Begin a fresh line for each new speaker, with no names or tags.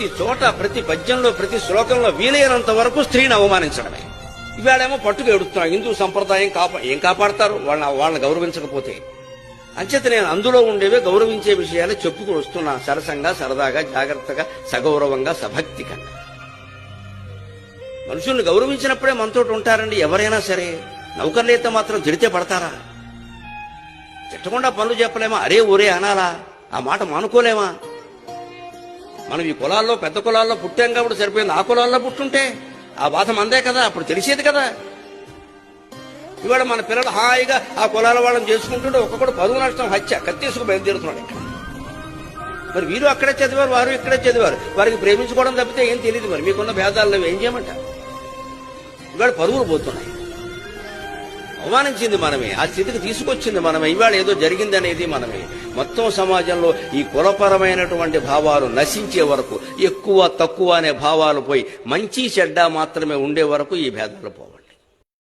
ప్రతి చోట, ప్రతి పద్యంలో, ప్రతి శ్లోకంలో వీలైనంత వరకు స్త్రీని అవమానించడమే. ఇవాళేమో పట్టుకు ఎడుతున్నారు. హిందూ సంప్రదాయం ఏం కాపాడతారు వాళ్ళని గౌరవించకపోతే? అంచేత నేను అందులో ఉండేవే గౌరవించే విషయాలు చెప్పుకు వస్తున్నా, సరసంగా, సరదాగా, జాగ్రత్తగా, సగౌరవంగా, సభక్తిగా. మనుషుల్ని గౌరవించినప్పుడే మనతోటి ఉంటారండి ఎవరైనా సరే. నౌకర్లైతే మాత్రం తిడితే పడతారా? తిట్టకుండా పనులు చెప్పలేమా? అరే ఒరే అనాలా? ఆ మాట మానుకోలేమా? మనం ఈ కులాల్లో, పెద్ద కులాల్లో పుట్టాం కాబట్టి సరిపోయింది. ఆ కులాల్లో పుట్టుంటే ఆ బాధ మందే కదా, అప్పుడు తెలిసేది కదా. ఇవాళ మన పిల్లలు హాయిగా ఆ కులాల వాళ్ళని చేసుకుంటుంటే ఒక్కొక్కడు పరువు నష్టం, హత్య, కత్తీసుకు బయలుదేరుతున్నాడు ఇక్కడ. మరి వీరు అక్కడే చదివారు, వారు ఇక్కడే చదివారు. వారికి ప్రేమించుకోవడం తప్పితే ఏం తెలియదు. మరి మీకున్న భేదాల్లో ఏం చేయమంటారు? ఇవాళ పరువులు పోతున్నాయి. అవమానించింది మనమే, ఆ స్థితికి తీసుకొచ్చింది మనమే. ఇవాళ ఏదో జరిగిందనేది మనమే. మొత్తం సమాజంలో ఈ కులపరమైనటువంటి భావాలు నశించే వరకు, ఎక్కువ తక్కువ అనే భావాలు పోయి మంచి చెడ్డ మాత్రమే ఉండే వరకు ఈ భేదాలు పోవండి.